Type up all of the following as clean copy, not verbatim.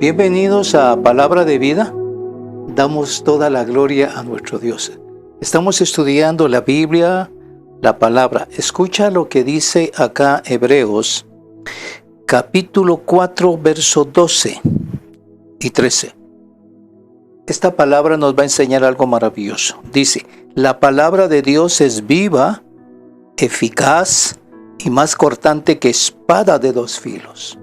Bienvenidos a Palabra de Vida. Damos toda la gloria a nuestro Dios. Estamos estudiando la Biblia, la palabra. Escucha lo que dice acá Hebreos, capítulo 4, verso 12 y 13. Esta palabra nos va a enseñar algo maravilloso. Dice, la palabra de Dios es viva, eficaz y más cortante que espada de dos filos.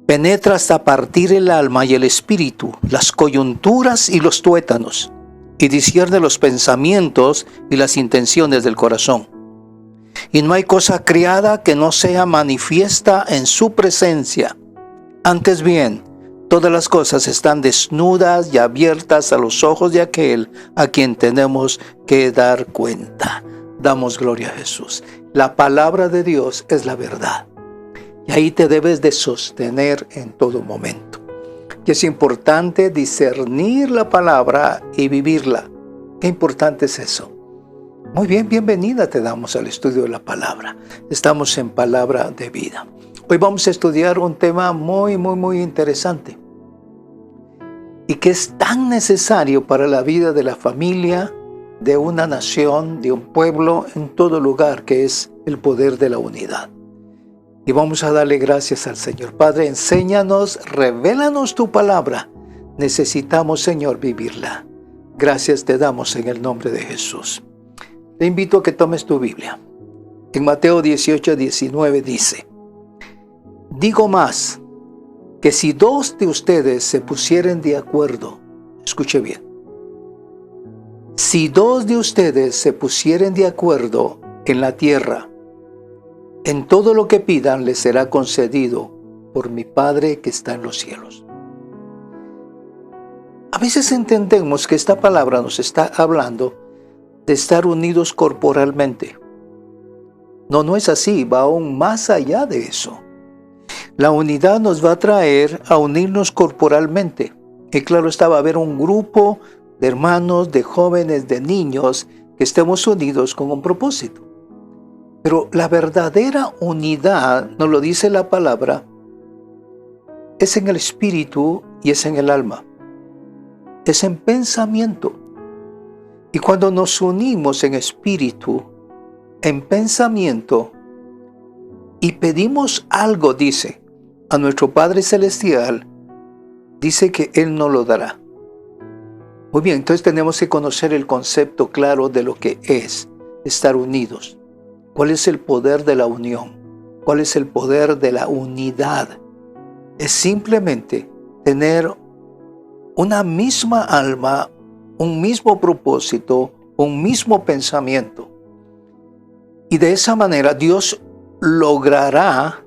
Penetra hasta partir el alma y el espíritu, las coyunturas y los tuétanos, y discierne los pensamientos y las intenciones del corazón. Y no hay cosa criada que no sea manifiesta en su presencia. Antes bien, todas las cosas están desnudas y abiertas a los ojos de aquel a quien tenemos que dar cuenta. Damos gloria a Jesús. La palabra de Dios es la verdad. Y ahí te debes de sostener en todo momento. Y es importante discernir la palabra y vivirla. Qué importante es eso. Muy bien, bienvenida te damos al estudio de la palabra. Estamos en Palabra de Vida. Hoy vamos a estudiar un tema muy interesante. Y que es tan necesario para la vida de la familia, de una nación, de un pueblo, en todo lugar, que es el poder de la unidad. Y vamos a darle gracias al Señor. Padre, enséñanos, revélanos tu palabra. Necesitamos, Señor, vivirla. Gracias te damos en el nombre de Jesús. Te invito a que tomes tu Biblia. En Mateo 18:19 dice, digo más, que si dos de ustedes se pusieren de acuerdo, escuche bien, si dos de ustedes se pusieren de acuerdo en la tierra, en todo lo que pidan les será concedido por mi Padre que está en los cielos. A veces entendemos que esta palabra nos está hablando de estar unidos corporalmente. No es así, va aún más allá de eso. La unidad nos va a traer a unirnos corporalmente. Y claro está, va a haber un grupo de hermanos, de jóvenes, de niños que estemos unidos con un propósito. Pero la verdadera unidad, nos lo dice la palabra, es en el espíritu y es en el alma. Es en pensamiento. Y cuando nos unimos en espíritu, en pensamiento, y pedimos algo, dice, a nuestro Padre Celestial, dice que Él nos lo dará. Muy bien, entonces tenemos que conocer el concepto claro de lo que es estar unidos. ¿Cuál es el poder de la unión? ¿Cuál es el poder de la unidad? Es simplemente tener una misma alma, un mismo propósito, un mismo pensamiento. Y de esa manera Dios logrará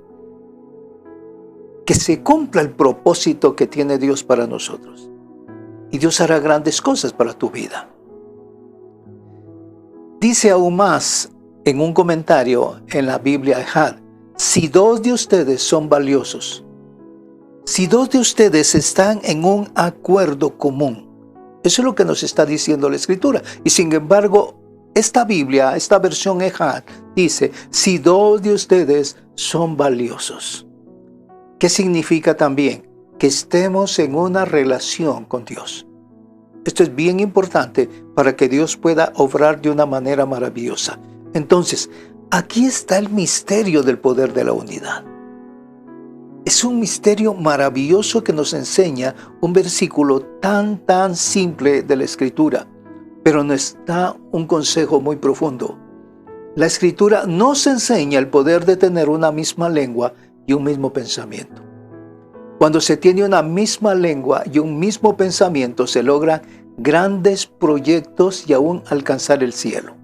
que se cumpla el propósito que tiene Dios para nosotros. Y Dios hará grandes cosas para tu vida. Dice aún más en un comentario en la Biblia Ejad, si dos de ustedes son valiosos, si dos de ustedes están en un acuerdo común, eso es lo que nos está diciendo la Escritura. Y sin embargo, esta Biblia, esta versión Ejad, dice, si dos de ustedes son valiosos. ¿Qué significa también? Que estemos en una relación con Dios. Esto es bien importante para que Dios pueda obrar de una manera maravillosa. Entonces, aquí está el misterio del poder de la unidad. Es un misterio maravilloso que nos enseña un versículo tan simple de la Escritura, pero nos da un consejo muy profundo. La Escritura nos enseña el poder de tener una misma lengua y un mismo pensamiento. Cuando se tiene una misma lengua y un mismo pensamiento, se logran grandes proyectos y aún alcanzar el cielo.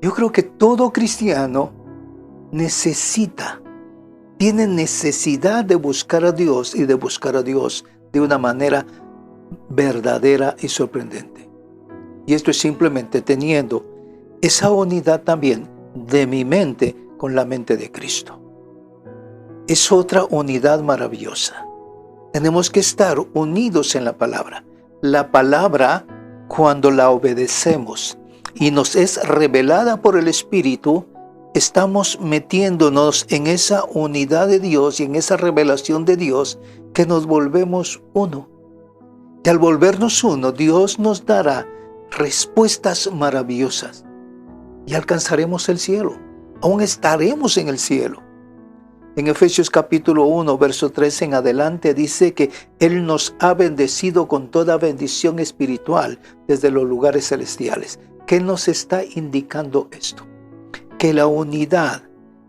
Yo creo que todo cristiano tiene necesidad de buscar a Dios y de buscar a Dios de una manera verdadera y sorprendente. Y esto es simplemente teniendo esa unidad también de mi mente con la mente de Cristo. Es otra unidad maravillosa. Tenemos que estar unidos en la palabra. La palabra, cuando la obedecemos y nos es revelada por el Espíritu, estamos metiéndonos en esa unidad de Dios y en esa revelación de Dios que nos volvemos uno. Y al volvernos uno, Dios nos dará respuestas maravillosas y alcanzaremos el cielo. Aún estaremos en el cielo. En Efesios capítulo 1, verso 3 en adelante dice que Él nos ha bendecido con toda bendición espiritual desde los lugares celestiales. ¿Qué nos está indicando esto? Que la unidad,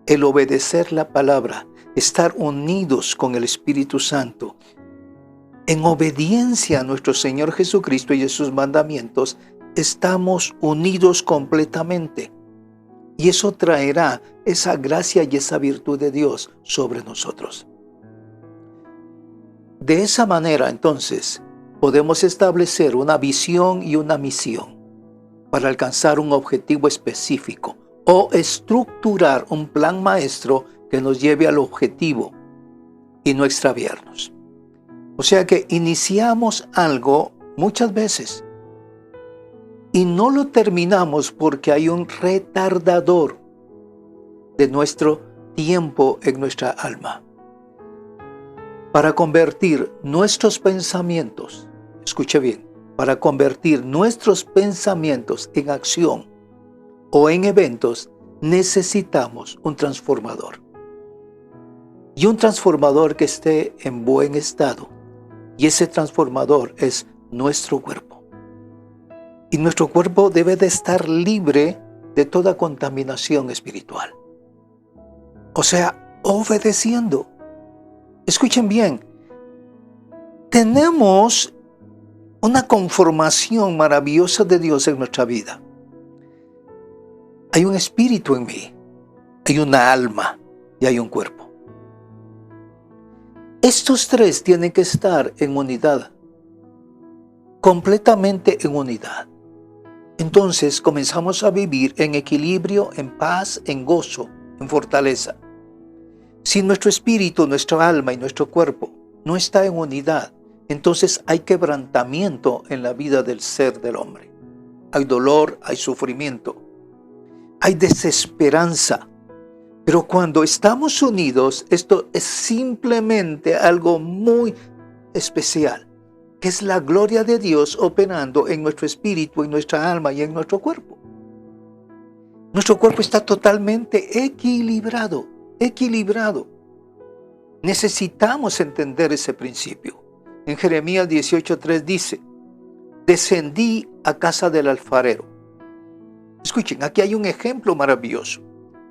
el obedecer la palabra, estar unidos con el Espíritu Santo, en obediencia a nuestro Señor Jesucristo y a sus mandamientos, estamos unidos completamente. Y eso traerá esa gracia y esa virtud de Dios sobre nosotros. De esa manera, entonces, podemos establecer una visión y una misión para alcanzar un objetivo específico o estructurar un plan maestro que nos lleve al objetivo y no extraviarnos. O sea que iniciamos algo muchas veces y no lo terminamos porque hay un retardador de nuestro tiempo en nuestra alma. Para convertir nuestros pensamientos, escuche bien, para convertir nuestros pensamientos en acción o en eventos, necesitamos un transformador. Y un transformador que esté en buen estado. Y ese transformador es nuestro cuerpo. Y nuestro cuerpo debe de estar libre de toda contaminación espiritual. O sea, obedeciendo. Escuchen bien, tenemos una conformación maravillosa de Dios en nuestra vida. Hay un espíritu en mí, hay una alma y hay un cuerpo. Estos tres tienen que estar en unidad, completamente en unidad. Entonces comenzamos a vivir en equilibrio, en paz, en gozo, en fortaleza. Si nuestro espíritu, nuestra alma y nuestro cuerpo no está en unidad, entonces hay quebrantamiento en la vida del ser del hombre. Hay dolor, hay sufrimiento, hay desesperanza. Pero cuando estamos unidos, esto es simplemente algo muy especial, que es la gloria de Dios operando en nuestro espíritu, en nuestra alma y en nuestro cuerpo. Nuestro cuerpo está totalmente equilibrado. Necesitamos entender ese principio. En Jeremías 18:3 dice, descendí a casa del alfarero. Escuchen, aquí hay un ejemplo maravilloso.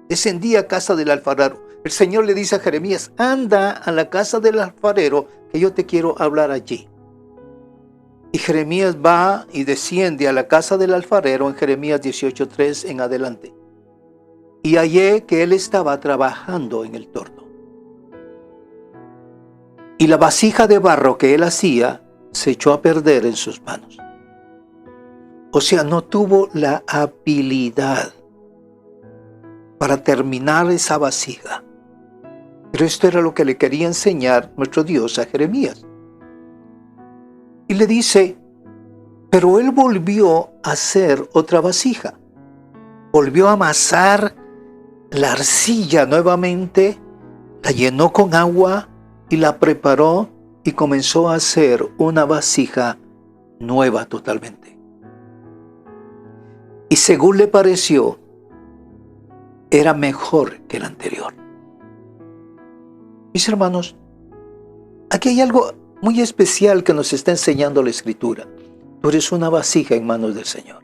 Descendí a casa del alfarero. El Señor le dice a Jeremías, anda a la casa del alfarero, que yo te quiero hablar allí. Y Jeremías va y desciende a la casa del alfarero en Jeremías 18:3 en adelante. Y hallé que él estaba trabajando en el torno. Y la vasija de barro que él hacía se echó a perder en sus manos. O sea, no tuvo la habilidad para terminar esa vasija. Pero esto era lo que le quería enseñar nuestro Dios a Jeremías. Y le dice, pero él volvió a hacer otra vasija. Volvió a amasar la arcilla nuevamente, la llenó con agua y la preparó y comenzó a hacer una vasija nueva totalmente. Y según le pareció, era mejor que la anterior. Mis hermanos, aquí hay algo muy especial que nos está enseñando la Escritura. Tú eres una vasija en manos del Señor.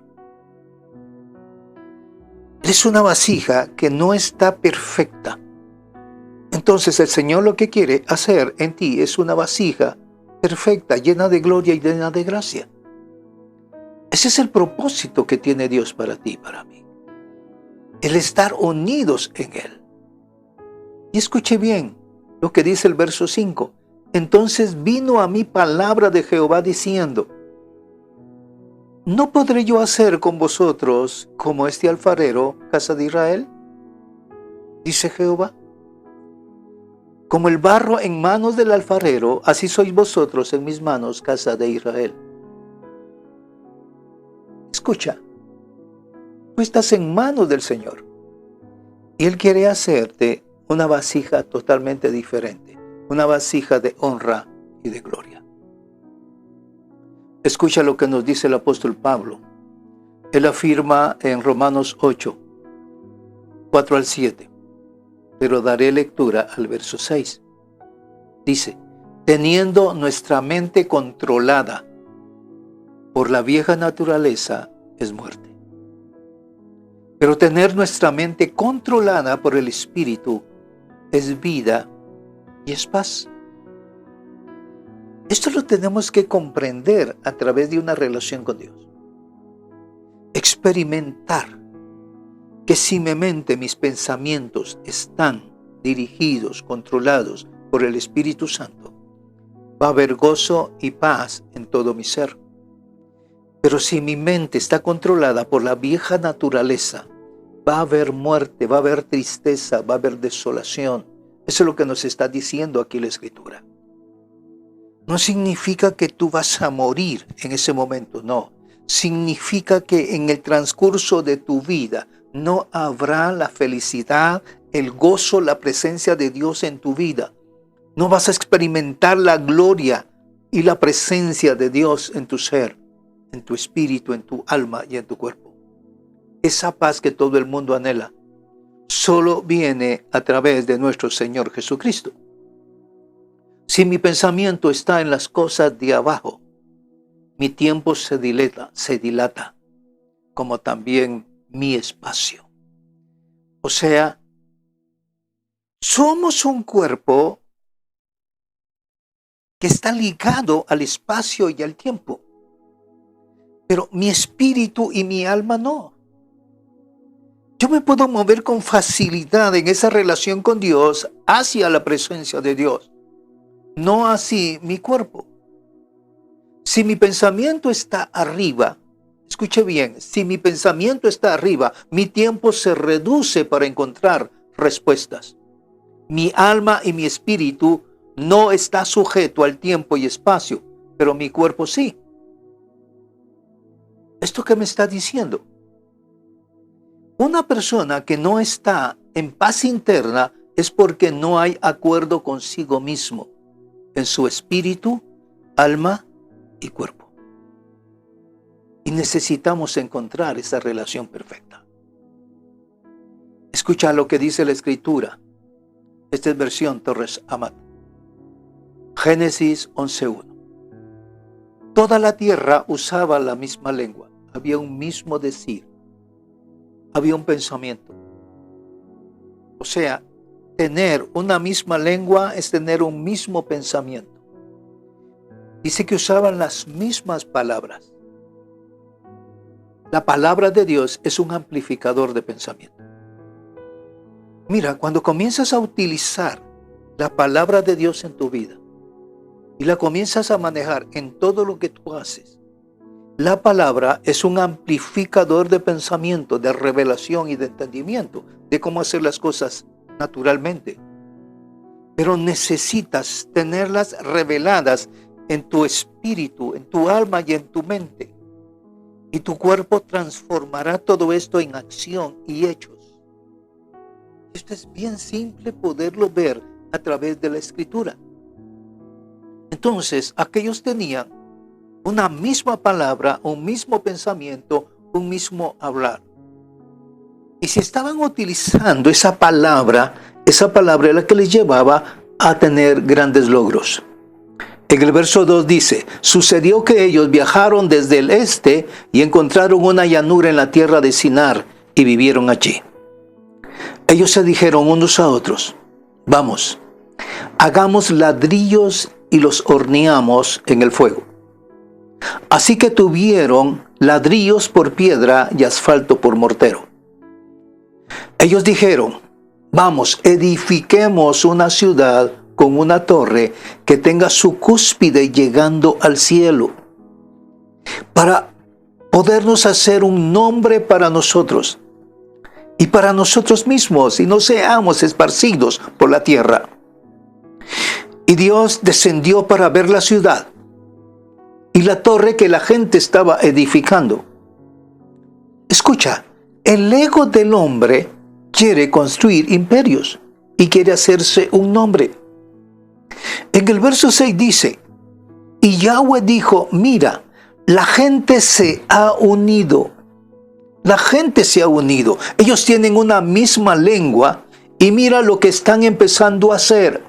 Eres una vasija que no está perfecta. Entonces el Señor lo que quiere hacer en ti es una vasija perfecta, llena de gloria y llena de gracia. Ese es el propósito que tiene Dios para ti y para mí. El estar unidos en Él. Y escuche bien lo que dice el verso 5. Entonces vino a mí palabra de Jehová diciendo, ¿no podré yo hacer con vosotros como este alfarero, casa de Israel? Dice Jehová. Como el barro en manos del alfarero, así sois vosotros en mis manos, casa de Israel. Escucha, tú estás en manos del Señor. Y Él quiere hacerte una vasija totalmente diferente, una vasija de honra y de gloria. Escucha lo que nos dice el apóstol Pablo. Él afirma en Romanos 8, 4 al 7, pero daré lectura al verso 6. Dice, teniendo nuestra mente controlada por la vieja naturaleza es muerte. Pero tener nuestra mente controlada por el Espíritu es vida y es paz. Esto lo tenemos que comprender a través de una relación con Dios. Experimentar que si mi mente, mis pensamientos están dirigidos, controlados por el Espíritu Santo, va a haber gozo y paz en todo mi ser. Pero si mi mente está controlada por la vieja naturaleza, va a haber muerte, va a haber tristeza, va a haber desolación. Eso es lo que nos está diciendo aquí la Escritura. No significa que tú vas a morir en ese momento, no. Significa que en el transcurso de tu vida no habrá la felicidad, el gozo, la presencia de Dios en tu vida. No vas a experimentar la gloria y la presencia de Dios en tu ser, en tu espíritu, en tu alma y en tu cuerpo. Esa paz que todo el mundo anhela solo viene a través de nuestro Señor Jesucristo. Si mi pensamiento está en las cosas de abajo, mi tiempo se dilata, como también mi espacio. O sea, somos un cuerpo que está ligado al espacio y al tiempo. Pero mi espíritu y mi alma no. Yo me puedo mover con facilidad en esa relación con Dios hacia la presencia de Dios. No así mi cuerpo. Si mi pensamiento está arriba, escuche bien, si mi pensamiento está arriba, mi tiempo se reduce para encontrar respuestas. Mi alma y mi espíritu no está sujeto al tiempo y espacio, pero mi cuerpo sí. ¿Esto qué me está diciendo? Una persona que no está en paz interna es porque no hay acuerdo consigo mismo en su espíritu, alma y cuerpo. Y necesitamos encontrar esa relación perfecta. Escucha lo que dice la Escritura. Esta es versión Torres Amat. Génesis 11:1. Toda la tierra usaba la misma lengua. Había un mismo decir. Había un pensamiento. O sea, tener una misma lengua es tener un mismo pensamiento. Dice que usaban las mismas palabras. La palabra de Dios es un amplificador de pensamiento. Mira, cuando comienzas a utilizar la palabra de Dios en tu vida y la comienzas a manejar en todo lo que tú haces, la palabra es un amplificador de pensamiento, de revelación y de entendimiento de cómo hacer las cosas naturalmente. Pero necesitas tenerlas reveladas en tu espíritu, en tu alma y en tu mente. Y tu cuerpo transformará todo esto en acción y hechos. Esto es bien simple poderlo ver a través de la Escritura. Entonces, aquellos tenían una misma palabra, un mismo pensamiento, un mismo hablar. Y si estaban utilizando esa palabra es la que les llevaba a tener grandes logros. En el verso 2 dice, sucedió que ellos viajaron desde el este y encontraron una llanura en la tierra de Sinar y vivieron allí. Ellos se dijeron unos a otros, vamos, hagamos ladrillos y los horneamos en el fuego. Así que tuvieron ladrillos por piedra y asfalto por mortero. Ellos dijeron, vamos, edifiquemos una ciudad con una torre que tenga su cúspide llegando al cielo, para podernos hacer un nombre para nosotros y para nosotros mismos, y no seamos esparcidos por la tierra. Y Dios descendió para ver la ciudad y la torre que la gente estaba edificando. Escucha, el ego del hombre quiere construir imperios y quiere hacerse un nombre. En el verso 6 dice, y Yahweh dijo, mira, la gente se ha unido. La gente se ha unido. Ellos tienen una misma lengua y mira lo que están empezando a hacer.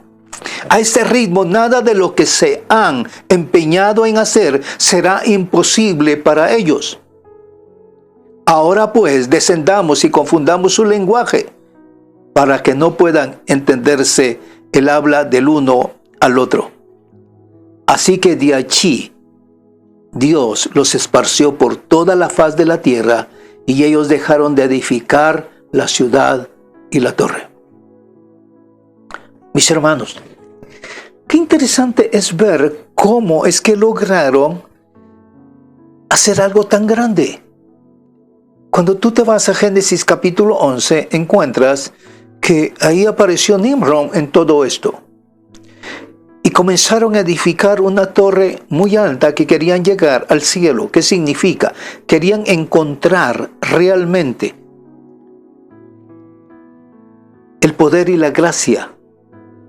A este ritmo, nada de lo que se han empeñado en hacer será imposible para ellos. Ahora pues, descendamos y confundamos su lenguaje para que no puedan entenderse el habla del uno al otro. Así que de allí Dios los esparció por toda la faz de la tierra y ellos dejaron de edificar la ciudad y la torre. Mis hermanos, qué interesante es ver cómo es que lograron hacer algo tan grande. Cuando tú te vas a Génesis capítulo 11, encuentras que ahí apareció Nimrod en todo esto. Y comenzaron a edificar una torre muy alta que querían llegar al cielo. ¿Qué significa? Querían encontrar realmente el poder y la gracia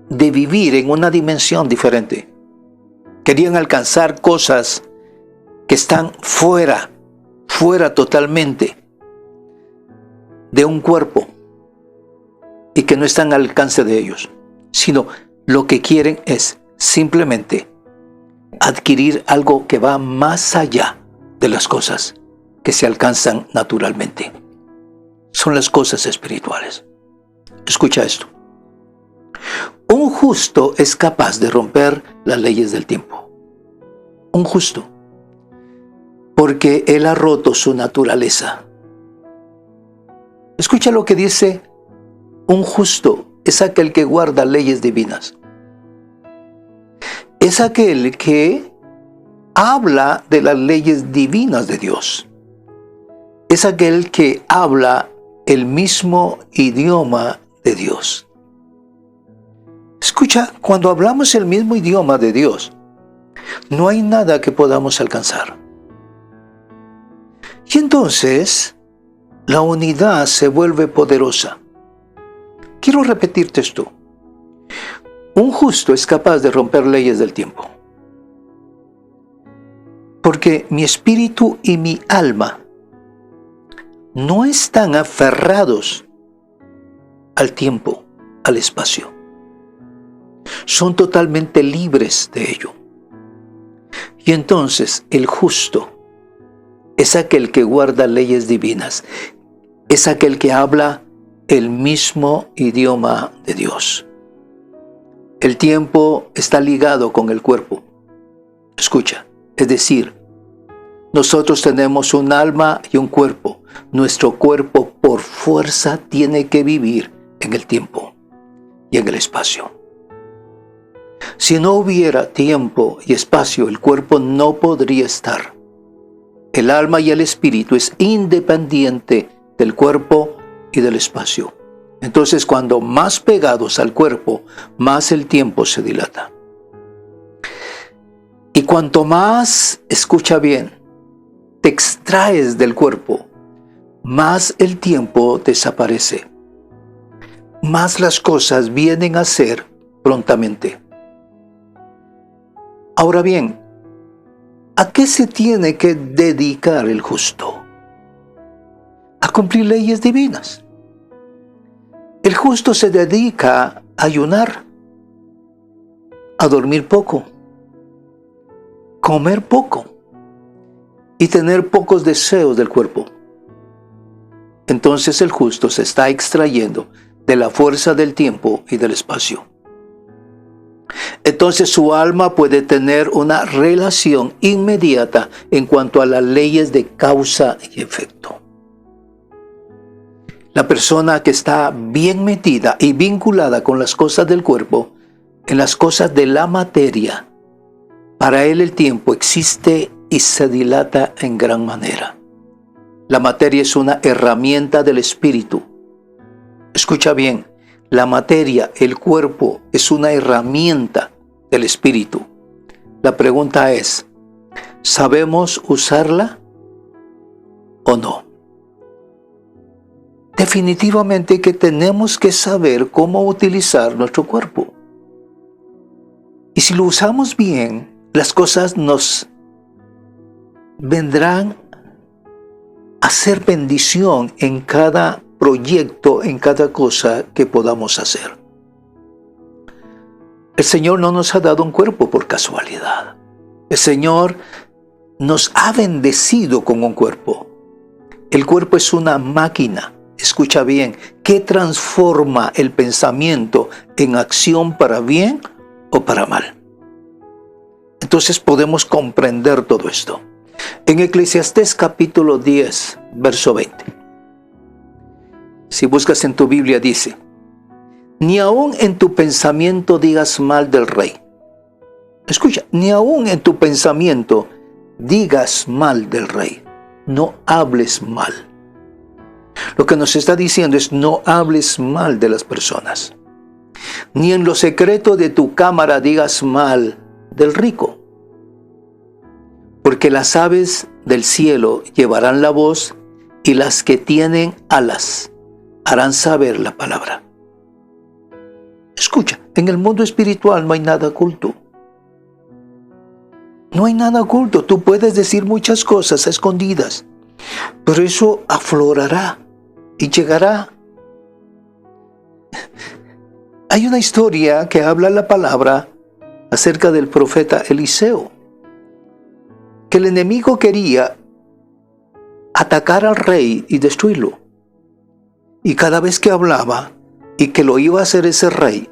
de vivir en una dimensión diferente. Querían alcanzar cosas que están fuera totalmente de un cuerpo y que no están al alcance de ellos, sino lo que quieren es simplemente adquirir algo que va más allá de las cosas que se alcanzan naturalmente. Son las cosas espirituales. Escucha esto. Un justo es capaz de romper las leyes del tiempo. Un justo. Porque él ha roto su naturaleza. Escucha lo que dice: un justo es aquel que guarda leyes divinas. Es aquel que habla de las leyes divinas de Dios. Es aquel que habla el mismo idioma de Dios. Escucha, cuando hablamos el mismo idioma de Dios, no hay nada que podamos alcanzar. Y entonces, la unidad se vuelve poderosa. Quiero repetirte esto. Un justo es capaz de romper leyes del tiempo. Porque mi espíritu y mi alma no están aferrados al tiempo, al espacio. Son totalmente libres de ello. Y entonces el justo es aquel que guarda leyes divinas. Es aquel que habla el mismo idioma de Dios. El tiempo está ligado con el cuerpo. Escucha, es decir, nosotros tenemos un alma y un cuerpo. Nuestro cuerpo por fuerza tiene que vivir en el tiempo y en el espacio. Si no hubiera tiempo y espacio, el cuerpo no podría estar. El alma y el espíritu es independiente del cuerpo y del espacio. Entonces, cuando más pegados al cuerpo, más el tiempo se dilata. Y cuanto más, escucha bien, te extraes del cuerpo, más el tiempo desaparece. Más las cosas vienen a ser prontamente. Ahora bien, ¿a qué se tiene que dedicar el justo? A cumplir leyes divinas. El justo se dedica a ayunar, a dormir poco, comer poco y tener pocos deseos del cuerpo. Entonces el justo se está extrayendo de la fuerza del tiempo y del espacio. Entonces su alma puede tener una relación inmediata en cuanto a las leyes de causa y efecto. La persona que está bien metida y vinculada con las cosas del cuerpo, en las cosas de la materia, para él el tiempo existe y se dilata en gran manera. La materia es una herramienta del espíritu. Escucha bien, la materia, el cuerpo, es una herramienta del espíritu. La pregunta es, ¿sabemos usarla o no? definitivamente que tenemos que saber cómo utilizar nuestro cuerpo. Y si lo usamos bien, las cosas nos vendrán a ser bendición en cada proyecto, en cada cosa que podamos hacer. El Señor no nos ha dado un cuerpo por casualidad. El Señor nos ha bendecido con un cuerpo. El cuerpo es una máquina, escucha bien, que transforma el pensamiento en acción para bien o para mal. Entonces podemos comprender todo esto. En Eclesiastés capítulo 10, verso 20. Si buscas en tu Biblia dice: ni aun en tu pensamiento digas mal del rey. Escucha, ni aun en tu pensamiento digas mal del rey. No hables mal. Lo que nos está diciendo es: no hables mal de las personas. Ni en lo secreto de tu cámara digas mal del rico. Porque las aves del cielo llevarán la voz, y las que tienen alas harán saber la palabra. Escucha, en el mundo espiritual no hay nada oculto. No hay nada oculto. Tú puedes decir muchas cosas a escondidas, pero eso aflorará y llegará. Hay una historia que habla la palabra acerca del profeta Eliseo, que el enemigo quería atacar al rey y destruirlo. Y cada vez que hablaba y que lo iba a hacer ese rey,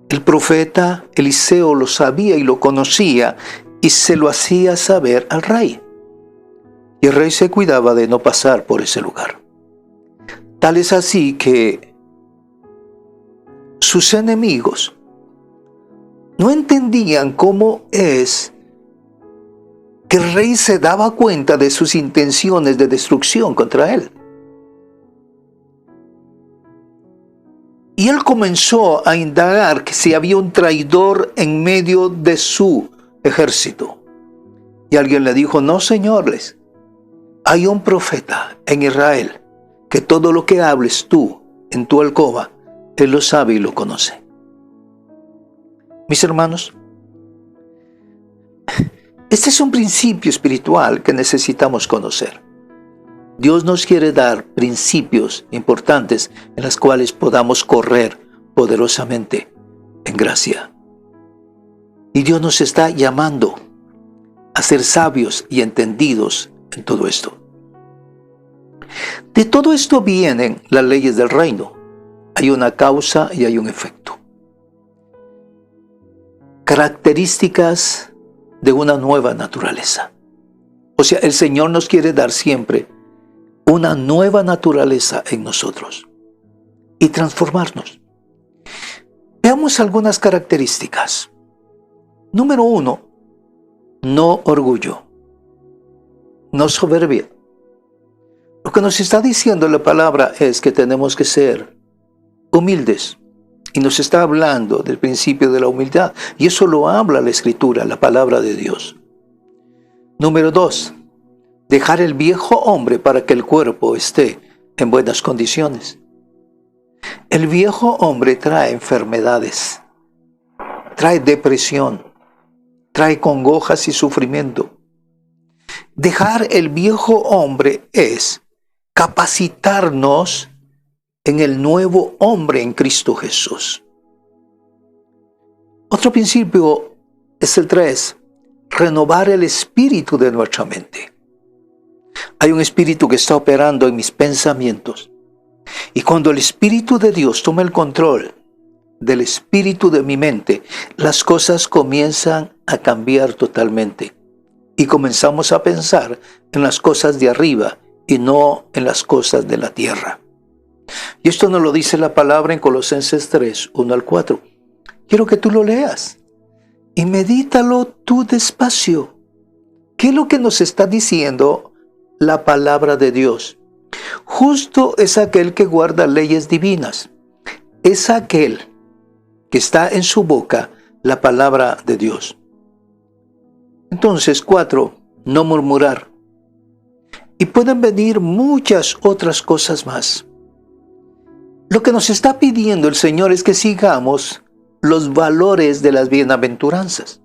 el profeta Eliseo lo sabía y lo conocía y se lo hacía saber al rey. Y el rey se cuidaba de no pasar por ese lugar. Tal es así que sus enemigos no entendían cómo es que el rey se daba cuenta de sus intenciones de destrucción contra él. Y él comenzó a indagar que si había un traidor en medio de su ejército. Y alguien le dijo: no, señores, hay un profeta en Israel que todo lo que hables tú en tu alcoba, él lo sabe y lo conoce. Mis hermanos, este es un principio espiritual que necesitamos conocer. Dios nos quiere dar principios importantes en los cuales podamos correr poderosamente en gracia. Y Dios nos está llamando a ser sabios y entendidos en todo esto. De todo esto vienen las leyes del reino. Hay una causa y hay un efecto. Características de una nueva naturaleza. O sea, el Señor nos quiere dar siempre una nueva naturaleza en nosotros y transformarnos. Veamos algunas características. Número 1, no orgullo, no soberbia. Lo que nos está diciendo la palabra es que tenemos que ser humildes. Y nos está hablando del principio de la humildad. Y eso lo habla la Escritura, la palabra de Dios. Número 2, dejar el viejo hombre para que el cuerpo esté en buenas condiciones. El viejo hombre trae enfermedades, trae depresión, trae congojas y sufrimiento. Dejar el viejo hombre es capacitarnos en el nuevo hombre en Cristo Jesús. Otro principio es el 3, renovar el espíritu de nuestra mente. Hay un espíritu que está operando en mis pensamientos. Y cuando el Espíritu de Dios toma el control del espíritu de mi mente, las cosas comienzan a cambiar totalmente. Y comenzamos a pensar en las cosas de arriba y no en las cosas de la tierra. Y esto nos lo dice la palabra en Colosenses 3, 1 al 4. Quiero que tú lo leas y medítalo tú despacio. ¿Qué es lo que nos está diciendo la palabra de Dios? Justo es aquel que guarda leyes divinas. Es aquel que está en su boca la palabra de Dios. Entonces, 4, no murmurar. Y pueden venir muchas otras cosas más. Lo que nos está pidiendo el Señor es que sigamos los valores de las bienaventuranzas.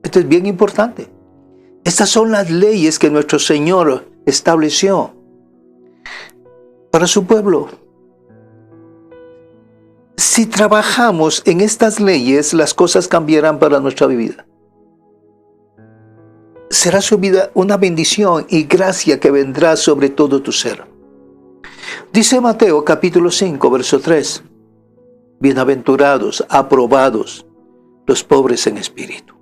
Esto es bien importante. Estas son las leyes que nuestro Señor estableció para su pueblo. Si trabajamos en estas leyes, las cosas cambiarán para nuestra vida. Será su vida una bendición y gracia que vendrá sobre todo tu ser. Dice Mateo capítulo 5, verso 3. Bienaventurados, aprobados, los pobres en espíritu.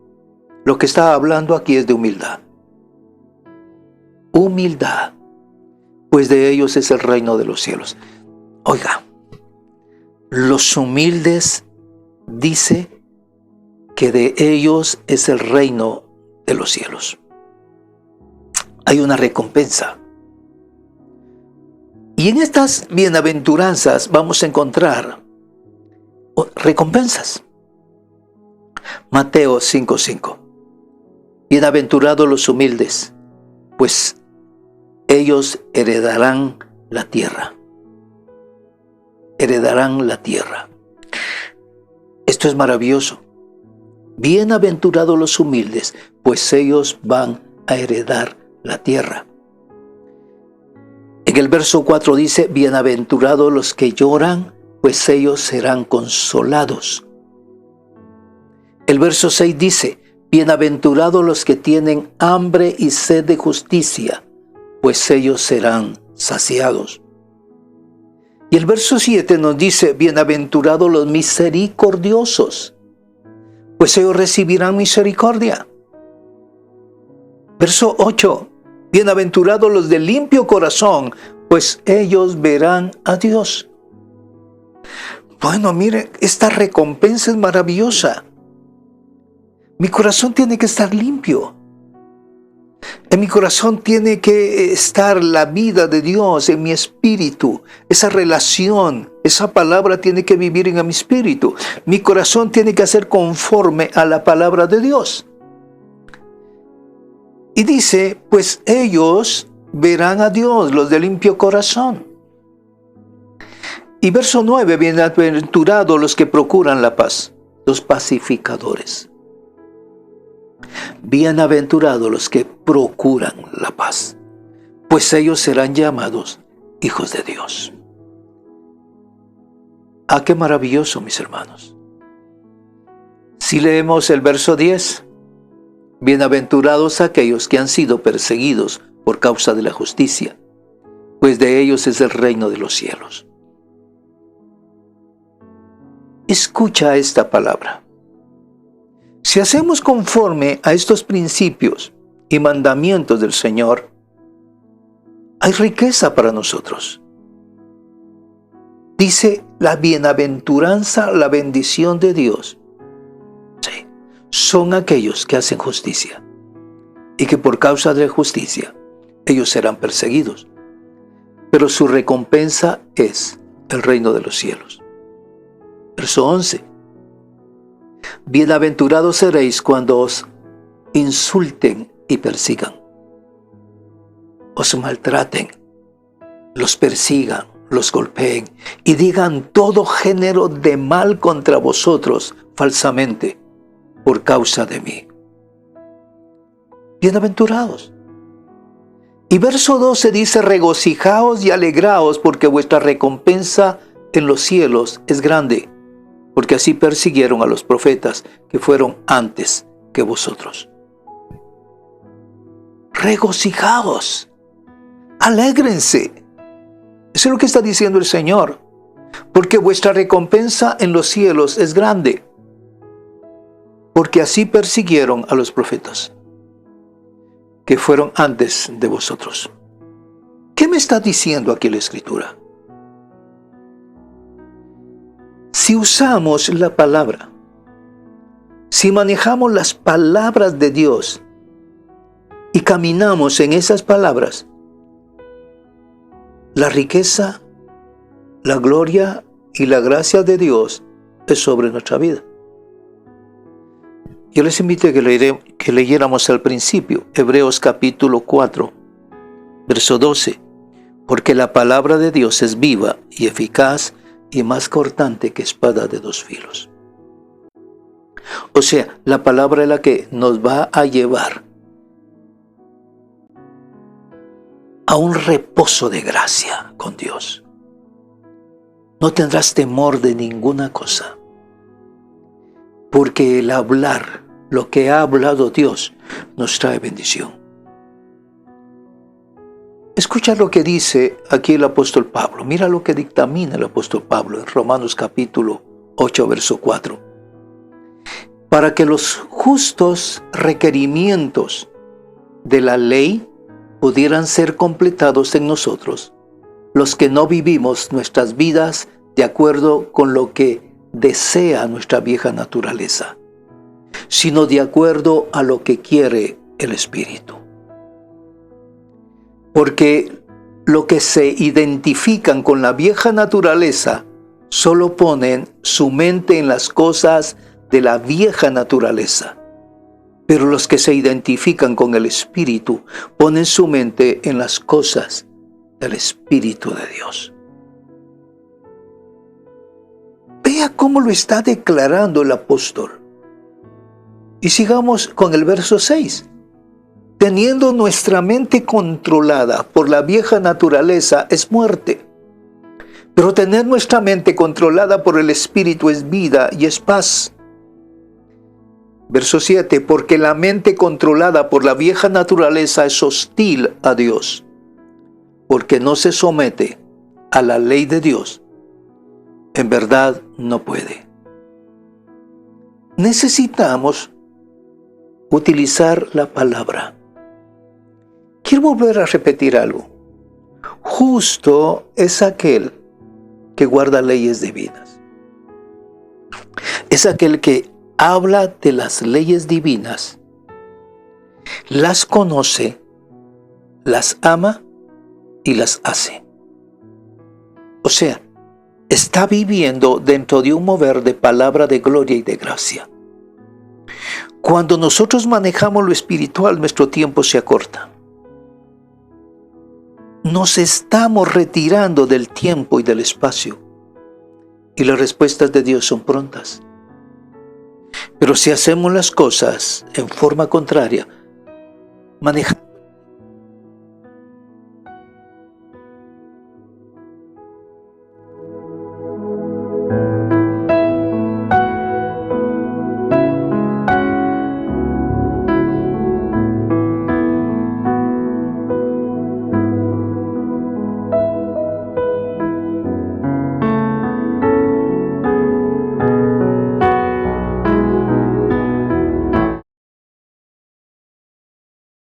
Lo que está hablando aquí es de humildad. Humildad, pues de ellos es el reino de los cielos. Oiga, los humildes, dice que de ellos es el reino de los cielos. Hay una recompensa. Y en estas bienaventuranzas vamos a encontrar recompensas. Mateo 5:5. Bienaventurados los humildes, pues ellos heredarán la tierra. Heredarán la tierra. Esto es maravilloso. Bienaventurados los humildes, pues ellos van a heredar la tierra. En el verso 4 dice, bienaventurados los que lloran, pues ellos serán consolados. El verso 6 dice, bienaventurados los que tienen hambre y sed de justicia, pues ellos serán saciados. Y el verso 7 nos dice, bienaventurados los misericordiosos, pues ellos recibirán misericordia. Verso 8, bienaventurados los de limpio corazón, pues ellos verán a Dios. Bueno, miren, esta recompensa es maravillosa. Mi corazón tiene que estar limpio. En mi corazón tiene que estar la vida de Dios, en mi espíritu. Esa relación, esa palabra tiene que vivir en mi espíritu. Mi corazón tiene que ser conforme a la palabra de Dios. Y dice, pues ellos verán a Dios, los de limpio corazón. Y verso 9, bienaventurados los que procuran la paz, los pacificadores. Bienaventurados los que procuran la paz, pues ellos serán llamados hijos de Dios. ¡Ah, qué maravilloso, mis hermanos! Si leemos el verso 10, bienaventurados aquellos que han sido perseguidos por causa de la justicia, pues de ellos es el reino de los cielos. Escucha esta palabra. Si hacemos conforme a estos principios y mandamientos del Señor, hay riqueza para nosotros. Dice la bienaventuranza, la bendición de Dios. Sí, son aquellos que hacen justicia y que por causa de la justicia ellos serán perseguidos. Pero su recompensa es el reino de los cielos. Verso 11. Bienaventurados seréis cuando os insulten y persigan, os maltraten, los persigan, los golpeen y digan todo género de mal contra vosotros falsamente por causa de mí. Bienaventurados. Y verso 12 dice, regocijaos y alegraos porque vuestra recompensa en los cielos es grande, porque así persiguieron a los profetas que fueron antes que vosotros. Regocijaos, alégrense. Eso es lo que está diciendo el Señor, porque vuestra recompensa en los cielos es grande, porque así persiguieron a los profetas que fueron antes de vosotros. ¿Qué me está diciendo aquí la Escritura? Si usamos la palabra, si manejamos las palabras de Dios y caminamos en esas palabras, la riqueza, la gloria y la gracia de Dios es sobre nuestra vida. Yo les invito a que leyéramos al principio, Hebreos capítulo 4, Verso 12. Porque la palabra de Dios es viva y eficaz y más cortante que espada de dos filos. O sea, la palabra es la que nos va a llevar a un reposo de gracia con Dios. No tendrás temor de ninguna cosa, porque el hablar, lo que ha hablado Dios, nos trae bendición. Escucha lo que dice aquí el apóstol Pablo. Mira lo que dictamina el apóstol Pablo en Romanos capítulo 8, verso 4. Para que los justos requerimientos de la ley pudieran ser completados en nosotros, los que no vivimos nuestras vidas de acuerdo con lo que desea nuestra vieja naturaleza, sino de acuerdo a lo que quiere el Espíritu. Porque lo que se identifican con la vieja naturaleza solo ponen su mente en las cosas de la vieja naturaleza. Pero los que se identifican con el Espíritu ponen su mente en las cosas del Espíritu de Dios. Vea cómo lo está declarando el apóstol. Y sigamos con el verso 6. Teniendo nuestra mente controlada por la vieja naturaleza es muerte, pero tener nuestra mente controlada por el Espíritu es vida y es paz. Verso 7, porque la mente controlada por la vieja naturaleza es hostil a Dios, porque no se somete a la ley de Dios. En verdad no puede. Necesitamos utilizar la palabra. Quiero volver a repetir algo. Justo es aquel que guarda leyes divinas. Es aquel que habla de las leyes divinas, las conoce, las ama y las hace. O sea, está viviendo dentro de un mover de palabra de gloria y de gracia. Cuando nosotros manejamos lo espiritual, nuestro tiempo se acorta. Nos estamos retirando del tiempo y del espacio, y las respuestas de Dios son prontas. Pero si hacemos las cosas en forma contraria, manejamos